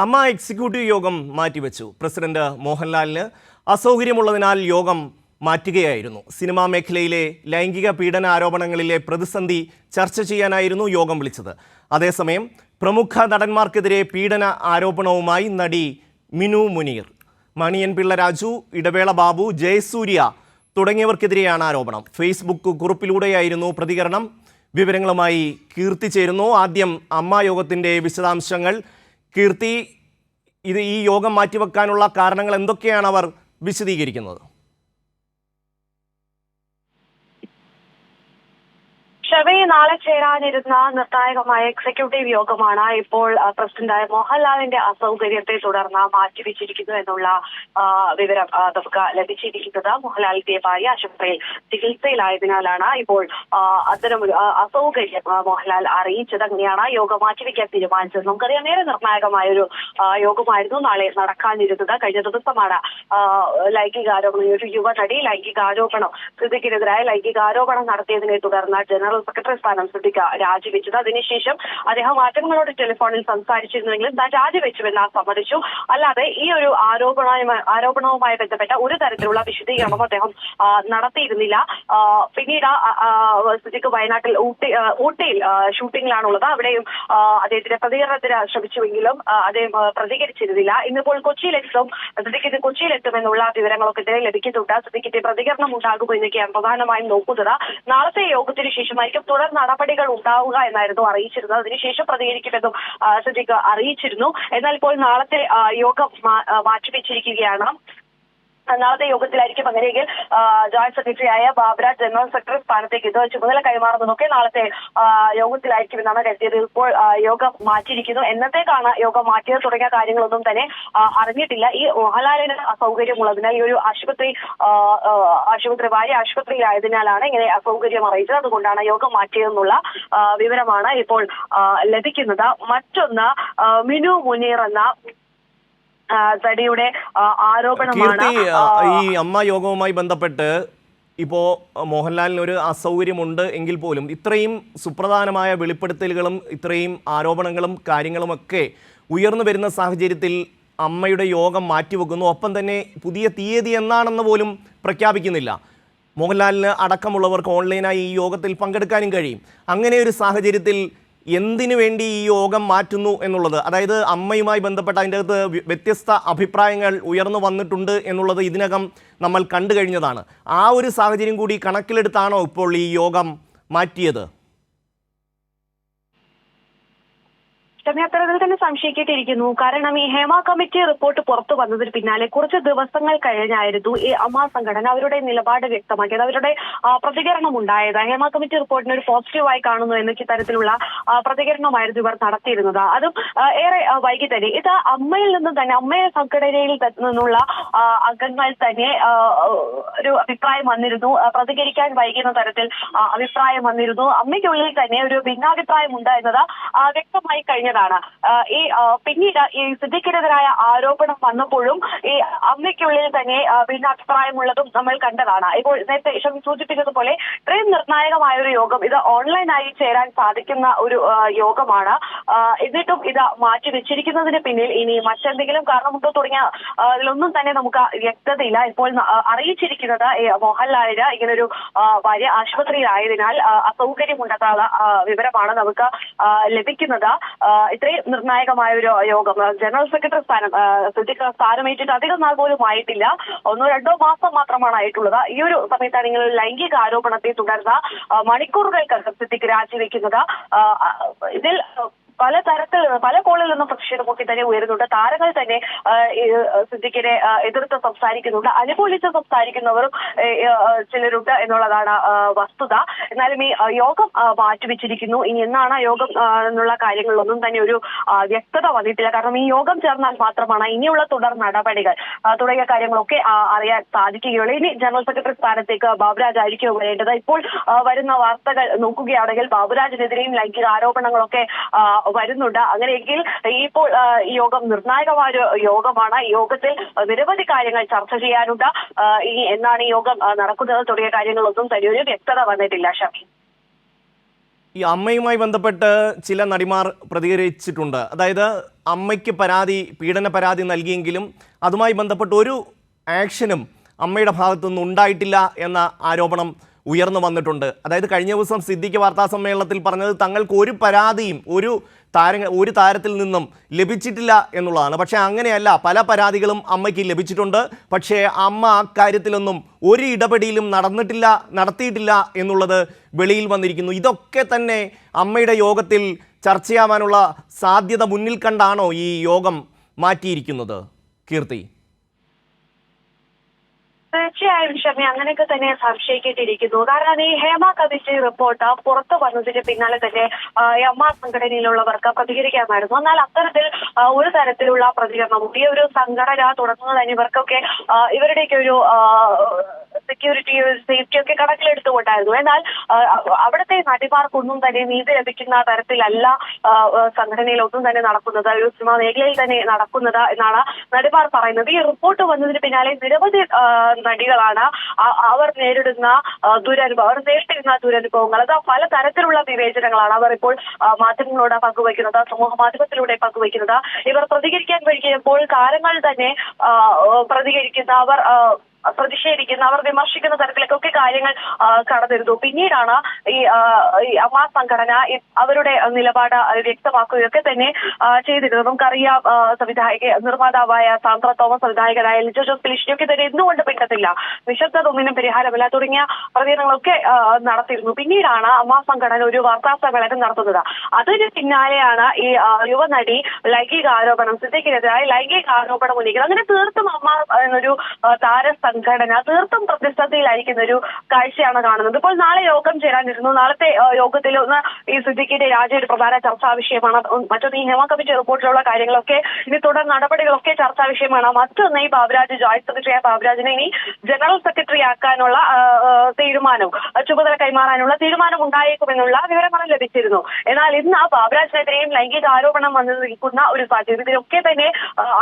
അമ്മ എക്സിക്യൂട്ടീവ് യോഗം മാറ്റിവെച്ചു. പ്രസിഡന്റ് മോഹൻലാലിന് അസൗകര്യമുള്ളതിനാൽ യോഗം മാറ്റുകയായിരുന്നു. സിനിമാ മേഖലയിലെ ലൈംഗിക പീഡന ആരോപണങ്ങളിലെ പ്രതിസന്ധി ചർച്ച ചെയ്യാനായിരുന്നു യോഗം വിളിച്ചത്. അതേസമയം പ്രമുഖ നടന്മാർക്കെതിരെ പീഡന ആരോപണവുമായി നടി മിനു മുനീർ, മണിയൻ പിള്ള രാജു, ഇടവേള ബാബു, ജയസൂര്യ തുടങ്ങിയവർക്കെതിരെയാണ് ആരോപണം. ഫേസ്ബുക്ക് കുറിപ്പിലൂടെയായിരുന്നു പ്രതികരണം. വിവരങ്ങളുമായി കീർത്തി ചേരുന്നു. ആദ്യം അമ്മ യോഗത്തിൻ്റെ വിശദാംശങ്ങൾ. കീർത്തി, ഈ യോഗം മാറ്റിവെക്കാനുള്ള കാരണങ്ങൾ എന്തൊക്കെയാണ് അവർ വിശദീകരിക്കുന്നത്? നാളെ ചേരാനിരുന്ന നിർണായകമായ എക്സിക്യൂട്ടീവ് യോഗമാണ് ഇപ്പോൾ പ്രസിഡന്റായ മോഹൻലാലിന്റെ അസൗകര്യത്തെ തുടർന്ന് മാറ്റിവെച്ചിരിക്കുന്നു എന്നുള്ള വിവരം നമുക്ക് ലഭിച്ചിരിക്കുന്നത്. മോഹൻലാലിന്റെ ഭാര്യ ആശുപത്രിയിൽ ചികിത്സയിലായതിനാലാണ് ഇപ്പോൾ അത്തരമൊരു അസൗകര്യം മോഹൻലാൽ അറിയിച്ചത്. അങ്ങനെയാണ് യോഗം മാറ്റിവെക്കാൻ തീരുമാനിച്ചത്. നമുക്കറിയാം, നേരെ നിർണായകമായ ഒരു യോഗമായിരുന്നു നാളെ നടക്കാനിരുന്നത്. കഴിഞ്ഞ ദിവസമാണ് ലൈംഗികാരോപണം, ഒരു യുവനടി ലൈംഗികാരോപണം, സിദ്ദിഖിനെതിരായ ലൈംഗികാരോപണം നടത്തിയതിനെ തുടർന്ന് ജനറൽ സെക്രട്ടറി സ്ഥാനം സിദ്ദിഖ് രാജിവെച്ചത്. അതിനുശേഷം അദ്ദേഹം മാധ്യമങ്ങളോട് ടെലിഫോണിൽ സംസാരിച്ചിരുന്നെങ്കിലും താൻ രാജിവെച്ചുവെന്ന് സമ്മതിച്ചു. അല്ലാതെ ഈ ഒരു ആരോപണവുമായി ബന്ധപ്പെട്ട ഒരു തരത്തിലുള്ള വിശദീകരണം അദ്ദേഹം നടത്തിയിരുന്നില്ല. പിന്നീട് സിദ്ദിഖ് വയനാട്ടിൽ ഊട്ടിയിൽ ഷൂട്ടിങ്ങിലാണുള്ളത്. അവിടെയും അദ്ദേഹത്തിന്റെ പ്രതികരണത്തിന് ശ്രമിച്ചുവെങ്കിലും അദ്ദേഹം പ്രതികരിച്ചിരുന്നില്ല. ഇന്നിപ്പോൾ കൊച്ചിയിലെത്തും, സിദ്ദിഖിന് കൊച്ചിയിലെത്തുമെന്നുള്ള വിവരങ്ങളൊക്കെ ലഭിക്കുന്നുണ്ട്. സിദ്ദിഖിന്റെ പ്രതികരണം ഉണ്ടാകുമോ എന്നൊക്കെയാണ് പ്രധാനമായും നോക്കുന്നത്. നാളത്തെ യോഗത്തിന് ശേഷമായിരിക്കും തുടർ നടപടികൾ ഉണ്ടാവുക എന്നായിരുന്നു അറിയിച്ചിരുന്നത്. അതിനുശേഷം പ്രതികരിക്കുമെന്നും സിദ്ദിഖ് അറിയിച്ചിരുന്നു. എന്നാൽ ഇപ്പോൾ നാളത്തെ യോഗം മാറ്റിവെച്ചിരിക്കുകയാണ്. നാളത്തെ യോഗത്തിലായിരിക്കും. അങ്ങനെയെങ്കിൽ ജോയിന്റ് സെക്രട്ടറിയായ ബാബ്ര ജനറൽ സെക്രട്ടറി സ്ഥാനത്തേക്ക് ചുമതല കൈമാറുന്നതൊക്കെ നാളത്തെ യോഗത്തിലായിരിക്കും എന്നാണ് കരുതിയത്. ഇപ്പോൾ യോഗം മാറ്റിയിരിക്കുന്നു. എന്നത്തേക്കാണ് യോഗം മാറ്റിയത് തുടങ്ങിയ കാര്യങ്ങളൊന്നും തന്നെ അറിഞ്ഞിട്ടില്ല. ഈ മോഹൻലാലിന് അസൗകര്യമുള്ളതിനാൽ ഈ ഒരു ഭാര്യ ആശുപത്രിയിലായതിനാലാണ് ഇങ്ങനെ അസൗകര്യം അറിയിച്ചത്. അതുകൊണ്ടാണ് യോഗം മാറ്റിയതെന്നുള്ള വിവരമാണ് ഇപ്പോൾ ലഭിക്കുന്നത്. മറ്റൊന്ന്, മിനു മുനീർ എന്ന തടിയുടെ ആരോപണമാണ്. ഈ അമ്മ യോഗവുമായി ബന്ധപ്പെട്ട് ഇപ്പോൾ മോഹൻലാലിന് ഒരു അസൗകര്യമുണ്ട് എങ്കിൽ പോലും ഇത്രയും സുപ്രധാനമായ വെളിപ്പെടുത്തലുകളും ഇത്രയും ആരോപണങ്ങളും കാര്യങ്ങളുമൊക്കെ ഉയർന്നു വരുന്ന സാഹചര്യത്തിൽ അമ്മയുടെ യോഗം മാറ്റിവെക്കുന്നു. ഒപ്പം തന്നെ പുതിയ തീയതി എന്നാണെന്ന് പോലും പ്രഖ്യാപിക്കുന്നില്ല. മോഹൻലാലിന് അടക്കമുള്ളവർക്ക് ഓൺലൈനായി ഈ യോഗത്തിൽ പങ്കെടുക്കാനും കഴിയും. അങ്ങനെ ഒരു സാഹചര്യത്തിൽ എന്തിനു വേണ്ടി ഈ യോഗം മാറ്റുന്നു എന്നുള്ളത്, അതായത് അമ്മയുമായി ബന്ധപ്പെട്ട അതിൻ്റെ അകത്ത് വ്യത്യസ്ത അഭിപ്രായങ്ങൾ ഉയർന്നു വന്നിട്ടുണ്ട് എന്നുള്ളത് ഇതിനകം നമ്മൾ കണ്ടു കഴിഞ്ഞതാണ്. ആ ഒരു സാഹചര്യം കൂടി കണക്കിലെടുത്താണോ ഇപ്പോൾ ഈ യോഗം മാറ്റിയത്? അത്തരത്തിൽ തന്നെ സംശയിക്കേണ്ടിയിരിക്കുന്നു. കാരണം ഈ ഹേമ കമ്മിറ്റി റിപ്പോർട്ട് പുറത്തു വന്നതിന് പിന്നാലെ കുറച്ച് ദിവസങ്ങൾ കഴിഞ്ഞായിരുന്നു ഈ അമ്മ സംഘടന അവരുടെ നിലപാട് വ്യക്തമാക്കിയത്, അവരുടെ പ്രതികരണം ഉണ്ടായത്. ഹേമ കമ്മിറ്റി റിപ്പോർട്ടിനെ ഒരു പോസിറ്റീവായി കാണുന്നു എന്നൊക്കെ തരത്തിലുള്ള പ്രതികരണമായിരുന്നു ഇവർ നടത്തിയിരുന്നത്. അതും ഏറെ വൈകി തന്നെ. ഇത് അമ്മയിൽ നിന്നും തന്നെ, അമ്മയെ സംഘടനയിൽ നിന്നുള്ള അംഗങ്ങൾ തന്നെ ഒരു അഭിപ്രായം വന്നിരുന്നു. പ്രതികരിക്കാൻ വൈകുന്ന തരത്തിൽ അഭിപ്രായം വന്നിരുന്നു. അമ്മയ്ക്കുള്ളിൽ തന്നെ ഒരു ഭിന്നാഭിപ്രായം ഉണ്ട് എന്നത് വ്യക്തമായി കഴിഞ്ഞ ഈ പിന്നീട് ഈ സിദ്ദിഖിനെതിരായ ആരോപണം വന്നപ്പോഴും ഈ അമ്മയ്ക്കുള്ളിൽ തന്നെ ഭിന്നാഭിപ്രായമുള്ളതും നമ്മൾ കണ്ടതാണ്. ഇപ്പോൾ നേരത്തെ സൂചിപ്പിച്ചതുപോലെ ഇത്രയും നിർണായകമായ ഒരു യോഗം, ഇത് ഓൺലൈനായി ചേരാൻ സാധിക്കുന്ന ഒരു യോഗമാണ്. എന്നിട്ടും ഇത് മാറ്റിവെച്ചിരിക്കുന്നതിന് പിന്നിൽ ഇനി മറ്റെന്തെങ്കിലും കാരണമുണ്ടോ തുടങ്ങിയ അതിലൊന്നും തന്നെ നമുക്ക് വ്യക്തതയില്ല. ഇപ്പോൾ അറിയിച്ചിരിക്കുന്നത് മോഹൻലാലിന് ഇങ്ങനൊരു ഭാര്യ ആശുപത്രിയിലായതിനാൽ അസൗകര്യമുണ്ടെന്നുള്ള വിവരമാണ് നമുക്ക് ലഭിക്കുന്നത്. ഇത്രയും നിർണായകമായ ഒരു യോഗം, ജനറൽ സെക്രട്ടറി സിദ്ദിഖ് സ്ഥാനമേറ്റിട്ട് അധികം നാൾ പോലും ആയിട്ടില്ല, 1-2 മാസം മാത്രമാണ് ആയിട്ടുള്ളത്. ഈ ഒരു സമയത്താണ് ഇങ്ങനെ ലൈംഗിക ആരോപണത്തെ തുടർന്ന് മണിക്കൂറുകൾക്കകം സിദ്ദിഖ് രാജിവെക്കുന്നത്. ഇതിൽ പല കോളിൽ നിന്നും പ്രതിഷേധമൊക്കെ തന്നെ ഉയരുന്നുണ്ട്. താരങ്ങൾ തന്നെ സിദ്ദിഖിനെ എതിർത്ത് സംസാരിക്കുന്നുണ്ട്, അനുകൂലിച്ച് സംസാരിക്കുന്നവരും ചിലരുണ്ട് എന്നുള്ളതാണ് വസ്തുത. എന്നാലും ഈ യോഗം മാറ്റിവെച്ചിരിക്കുന്നു. ഇനി എന്നാണ് യോഗം എന്നുള്ള കാര്യങ്ങളിലൊന്നും തന്നെ ഒരു വ്യക്തത വന്നിട്ടില്ല. കാരണം ഈ യോഗം ചേർന്നാൽ മാത്രമാണ് ഇനിയുള്ള തുടർ നടപടികൾ തുടങ്ങിയ കാര്യങ്ങളൊക്കെ അറിയാൻ സാധിക്കുകയുള്ളൂ. ഇനി ജനറൽ സെക്രട്ടറി സ്ഥാനത്തേക്ക് ബാബുരാജ് ആയിരിക്കും വരേണ്ടത്. ഇപ്പോൾ വരുന്ന വാർത്തകൾ നോക്കുകയാണെങ്കിൽ ബാബുരാജിനെതിരെയും ലൈംഗിക ആരോപണങ്ങളൊക്കെ വരുന്നുണ്ട്. അങ്ങനെയെങ്കിൽ ഇപ്പോൾ ഈ യോഗം നിർണായകമായ ഒരു യോഗമാണ്. ഈ യോഗത്തിൽ നിരവധി കാര്യങ്ങൾ ചർച്ച ചെയ്യാനുണ്ട്. ഇനി എന്നാണ് ഈ യോഗം നടക്കുന്നത് തുടങ്ങിയ കാര്യങ്ങളൊന്നും തന്നെ ഒരു വ്യക്തത വന്നിട്ടില്ല. ഷമി. ഈ അമ്മയുമായി ബന്ധപ്പെട്ട് ചില നടിമാർ പ്രതികരിച്ചിട്ടുണ്ട്. അതായത് അമ്മയ്ക്ക് പീഡന പരാതി നൽകിയെങ്കിലും അതുമായി ബന്ധപ്പെട്ട് ഒരു ആക്ഷനും അമ്മയുടെ ഭാഗത്തുനിന്ന് ഉണ്ടായിട്ടില്ല എന്ന ആരോപണം ഉയർന്നു വന്നിട്ടുണ്ട്. അതായത് കഴിഞ്ഞ ദിവസം സിദ്ദിഖ് വാർത്താ സമ്മേളനത്തിൽ പറഞ്ഞത് തങ്ങൾക്ക് ഒരു പരാതിയും ഒരു താരത്തിൽ നിന്നും ലഭിച്ചിട്ടില്ല എന്നുള്ളതാണ്. പക്ഷേ അങ്ങനെയല്ല, പല പരാതികളും അമ്മയ്ക്ക് ലഭിച്ചിട്ടുണ്ട്. പക്ഷേ അമ്മ അക്കാര്യത്തിലൊന്നും ഒരു ഇടപെടലും നടത്തിയിട്ടില്ല എന്നുള്ളത് വെളിയിൽ വന്നിരിക്കുന്നു. ഇതൊക്കെ തന്നെ അമ്മയുടെ യോഗത്തിൽ ചർച്ചയാവാനുള്ള സാധ്യത മുന്നിൽ കണ്ടാണോ ഈ യോഗം മാറ്റിയിരിക്കുന്നത് കീർത്തി? തീർച്ചയായും ഷമി, അങ്ങനെയൊക്കെ തന്നെ സംശയിക്കേണ്ടിയിരിക്കുന്നു. കാരണം ഈ ഹേമ കമ്മിറ്റി റിപ്പോർട്ട് പുറത്തു വന്നതിന് പിന്നാലെ തന്നെ അമ്മ സംഘടനയിലുള്ളവർക്ക് പ്രതികരിക്കാമായിരുന്നു. എന്നാൽ അത്തരത്തിൽ ഒരു തരത്തിലുള്ള പ്രതികരണം ഈ ഒരു സംഘടന തുടങ്ങുന്നത് തന്നെ ഇവർക്കൊക്കെ ഇവരുടെയൊക്കെ ഒരു സെക്യൂരിറ്റി സേഫ്റ്റി ഒക്കെ കണക്കിലെടുത്തുകൊണ്ടായിരുന്നു. എന്നാൽ അവിടുത്തെ നടിമാർക്കൊന്നും തന്നെ നീതി ലഭിക്കുന്ന തരത്തിലല്ല സംഘടനയിലൊന്നും തന്നെ നടക്കുന്നത്, ഒരു സിനിമാ മേഖലയിൽ തന്നെ നടക്കുന്നത് എന്നാണ് നടിമാർ പറയുന്നത്. ഈ റിപ്പോർട്ട് വന്നതിന് പിന്നാലെ നിരവധി നടികളാണ് അവർ നേരിടുന്ന ദുരനുഭവങ്ങൾ, അത് പല തരത്തിലുള്ള വിവേചനങ്ങളാണ് അവർ ഇപ്പോൾ മാധ്യമങ്ങളോട് പങ്കുവയ്ക്കുന്നത്, സമൂഹ മാധ്യമത്തിലൂടെ പങ്കുവയ്ക്കുന്നത്. ഇവർ പ്രതികരിക്കാൻ കഴിയുമ്പോൾ താരങ്ങൾ തന്നെ പ്രതിഷേധിക്കുന്ന അവർ വിമർശിക്കുന്ന തരത്തിലേക്കൊക്കെ കാര്യങ്ങൾ കടന്നിരുന്നു. പിന്നീടാണ് ഈ അമ്മ സംഘടന അവരുടെ നിലപാട് വ്യക്തമാക്കുകയൊക്കെ തന്നെ ചെയ്തിരുന്നു. നമുക്കറിയാം, നിർമ്മാതാവായ സാന്ദ്ര തോമസ്, സംവിധായകനായ ലിജോ ജോസ് ഫിലിഷിനെയൊക്കെ തന്നെ എന്തുകൊണ്ട് പിന്നത്തില്ല, നിശബ്ദത ഒന്നിനും പരിഹാരമില്ല തുടങ്ങിയ പ്രതികരണങ്ങളൊക്കെ നടത്തിയിരുന്നു. പിന്നീടാണ് അമ്മ സംഘടന ഒരു വാർത്താ സമ്മേളനം നടത്തുന്നത്. അതിന് പിന്നാലെയാണ് ഈ യുവനടി സിദ്ദിഖിനെതിരായ ലൈംഗിക ആരോപണം ഉന്നയിക്കുന്നത്. അങ്ങനെ തീർത്തും അമ്മ എന്നൊരു സംഘടന തീർത്തും പ്രതിസന്ധിയിലായിരിക്കുന്ന ഒരു കാഴ്ചയാണ് കാണുന്നത്. ഇപ്പോൾ നാളെ യോഗം ചേരാനിരുന്നു. നാളത്തെ യോഗത്തിൽ ഒന്ന് ഈ സിദ്ദിഖിന്റെ രാജി ഒരു പ്രധാന ചർച്ചാ വിഷയമാണ്. മറ്റൊന്ന് ഈ ഹേമ കമ്മിറ്റി റിപ്പോർട്ടിലുള്ള കാര്യങ്ങളൊക്കെ, ഇനി തുടർ നടപടികളൊക്കെ ചർച്ചാ വിഷയമാണ്. മറ്റൊന്ന് ഈ ബാബുരാജ് ജോയിന്റ് സെക്രട്ടറിയായ ബാബുരാജിനെ ഇനി ജനറൽ സെക്രട്ടറി ആക്കാനുള്ള ചുമതല കൈമാറാനുള്ള തീരുമാനം ഉണ്ടായേക്കുമെന്നുള്ള വിവരങ്ങൾ ലഭിച്ചിരുന്നു. എന്നാൽ ഇന്ന് ബാബുരാജിനെതിരെയും ലൈംഗിക ആരോപണം വന്നു നിൽക്കുന്ന ഒരു സാഹചര്യം. ഇതിലൊക്കെ തന്നെ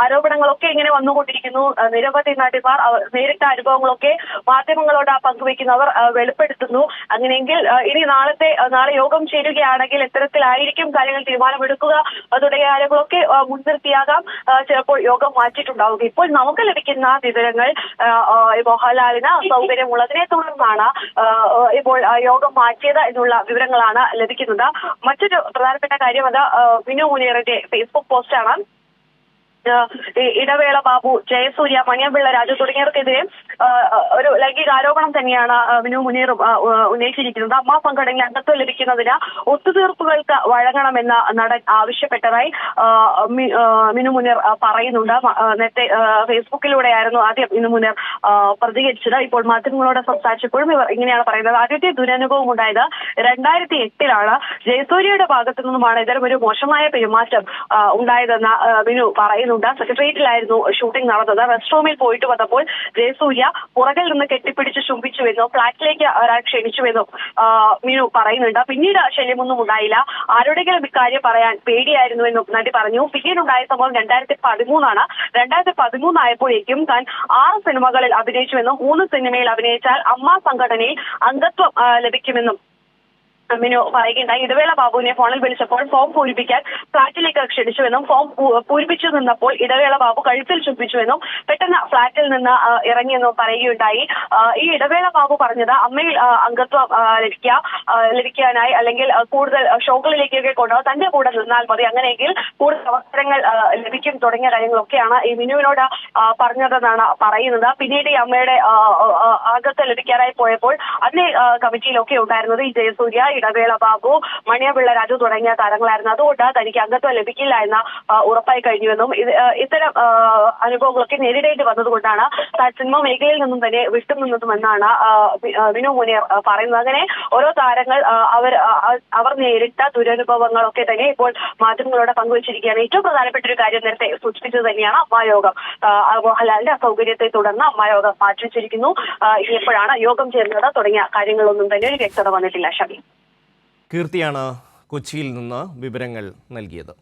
ആരോപണങ്ങളൊക്കെ ഇങ്ങനെ വന്നുകൊണ്ടിരിക്കുന്നു. നിരവധി നടിമാർ നേരിട്ട അനുഭവങ്ങളൊക്കെ മാധ്യമങ്ങളോട് പങ്കുവയ്ക്കുന്നവർ വെളിപ്പെടുത്തുന്നു. അങ്ങനെയെങ്കിൽ ഇനി നാളെ യോഗം ചേരുകയാണെങ്കിൽ എത്തരത്തിലായിരിക്കും കാര്യങ്ങൾ തീരുമാനമെടുക്കുക തുടങ്ങിയ കാര്യങ്ങളൊക്കെ മുൻനിർത്തിയാകാം ചിലപ്പോൾ യോഗം മാറ്റിയിട്ടുണ്ടാവുക. ഇപ്പോൾ നമുക്ക് ലഭിക്കുന്ന വിവരങ്ങൾ മോഹൻലാലിന് സൗകര്യമുള്ളതിനെ തുടർന്നാണ് ഇപ്പോൾ യോഗം മാറ്റിയത് എന്നുള്ള വിവരങ്ങളാണ് ലഭിക്കുന്നത്. മറ്റൊരു പ്രധാനപ്പെട്ട കാര്യം അത് വിനു മുനീറിന്റെ ഫേസ്ബുക്ക് പോസ്റ്റാണ്. ഇടവേള ബാബു, ജയസൂര്യ, മണിയമ്പിള്ള രാജു തുടങ്ങിയവർക്കെതിരെ ഒരു ലൈംഗിക ആരോപണം തന്നെയാണ് വിനു മുനീറും ഉന്നയിച്ചിരിക്കുന്നത്. അമ്മ സംഘടനയിൽ അംഗത്വം ലഭിക്കുന്നതിന് ഒത്തുതീർപ്പുകൾക്ക് വഴങ്ങണമെന്ന നടൻ ആവശ്യപ്പെട്ടതായി മിനു മുനീർ പറയുന്നുണ്ട്. നേരത്തെ ഫേസ്ബുക്കിലൂടെയായിരുന്നു ആദ്യം മിനു മുനീർ പ്രതികരിച്ചത്. ഇപ്പോൾ മാധ്യമങ്ങളോട് സംസാരിച്ചപ്പോഴും ഇവർ ഇങ്ങനെയാണ് പറയുന്നത്. ആദ്യത്തെ ദുരനുഭവം ഉണ്ടായത് 2008 ജയസൂര്യയുടെ ഭാഗത്തു നിന്നുമാണ് ഇത്തരം ഒരു മോശമായ പെരുമാറ്റം ഉണ്ടായതെന്ന് മിനു പറയുന്നു. സെക്രട്ടേറിയറ്റിലായിരുന്നു ഷൂട്ടിംഗ് നടന്നത്. റെസ്റ്റ് റൂമിൽ പോയിട്ട് വന്നപ്പോൾ ജയസൂര്യ പുറകിൽ നിന്ന് കെട്ടിപ്പിടിച്ച് ചുംബിച്ചുവെന്നും ഫ്ളാറ്റിലേക്ക് ഒരാൾ ക്ഷണിച്ചുവെന്നും മിനു പറയുന്നുണ്ട്. പിന്നീട് ശല്യമൊന്നും ഉണ്ടായില്ല, ആരുടെയെങ്കിലും ഇക്കാര്യം പറയാൻ പേടിയായിരുന്നുവെന്നും നടി പറഞ്ഞു. പിന്നീടുണ്ടായ സംഭവം 2013 2013 ആയപ്പോഴേക്കും താൻ 6 സിനിമകളിൽ അഭിനയിച്ചുവെന്നും 3 സിനിമയിൽ അഭിനയിച്ചാൽ അമ്മ സംഘടനയിൽ അംഗത്വം ലഭിക്കുമെന്നും മിനു പറയുകയുണ്ടായി. ഇടവേള ബാബുവിനെ ഫോണിൽ വിളിച്ചപ്പോൾ ഫോം പൂരിപ്പിക്കാൻ ഫ്ളാറ്റിലേക്ക് ക്ഷണിച്ചുവെന്നും ഫോം പൂരിപ്പിച്ചു നിന്നപ്പോൾ ഇടവേള ബാബു കഴുത്തിൽ ചുംബിച്ചുവെന്നും പെട്ടെന്ന് ഫ്ളാറ്റിൽ നിന്ന് ഇറങ്ങിയെന്നും പറയുകയുണ്ടായി. ഈ ഇടവേള ബാബു പറഞ്ഞത് അമ്മയിൽ അംഗത്വം ലഭിക്കാനായി അല്ലെങ്കിൽ കൂടുതൽ ഷോകളിലേക്കൊക്കെ കൊണ്ടുപോകാൻ തന്റെ കൂടെ നിന്നാൽ മതി, അങ്ങനെയെങ്കിൽ കൂടുതൽ അവസരങ്ങൾ ലഭിക്കും തുടങ്ങിയ കാര്യങ്ങളൊക്കെയാണ് ഈ മിനുവിനോട് പറഞ്ഞതെന്നാണ് പറയുന്നത്. പിന്നീട് ഈ അമ്മയുടെ അംഗത്വം ലഭിക്കാനായി പോയപ്പോൾ അതിലെ കമ്മിറ്റിയിലൊക്കെ ഉണ്ടായിരുന്നത് ഈ ജയസൂര്യ, ഇടവേള ബാബു, മണിയമ്പിള്ള രാജു തുടങ്ങിയ താരങ്ങളായിരുന്നു. അതുകൊണ്ട് തനിക്ക് അംഗത്വം ലഭിക്കില്ല എന്ന് ഉറപ്പായി കഴിഞ്ഞുവെന്നും ഇത്തരം അനുഭവങ്ങളൊക്കെ നേരിടേണ്ടി വന്നതുകൊണ്ടാണ് സിനിമ മേഖലയിൽ നിന്നും തന്നെ വിട്ടുനിന്നതുമെന്നാണ് വിനു മുനീർ പറയുന്നത്. അങ്ങനെ ഓരോ താരങ്ങൾ അവർ നേരിട്ട ദുരനുഭവങ്ങളൊക്കെ തന്നെ ഇപ്പോൾ മാധ്യമങ്ങളോട് പങ്കുവച്ചിരിക്കുകയാണ്. ഏറ്റവും പ്രധാനപ്പെട്ട ഒരു കാര്യം നേരത്തെ സൂചിപ്പിച്ചത് തന്നെയാണ് അമ്മായോഗം. മോഹൻലാലിന്റെ അസൗകര്യത്തെ തുടർന്ന് അമ്മായോഗം മാറ്റിവെച്ചിരിക്കുന്നു. എപ്പോഴാണ് യോഗം ചേരുന്നത് തുടങ്ങിയ കാര്യങ്ങളൊന്നും തന്നെ ഒരു വ്യക്തത വന്നിട്ടില്ല. ഷമി, കീർത്തിയാണ് കൊച്ചിയിൽ നിന്ന് വിവരങ്ങൾ നൽകിയത്.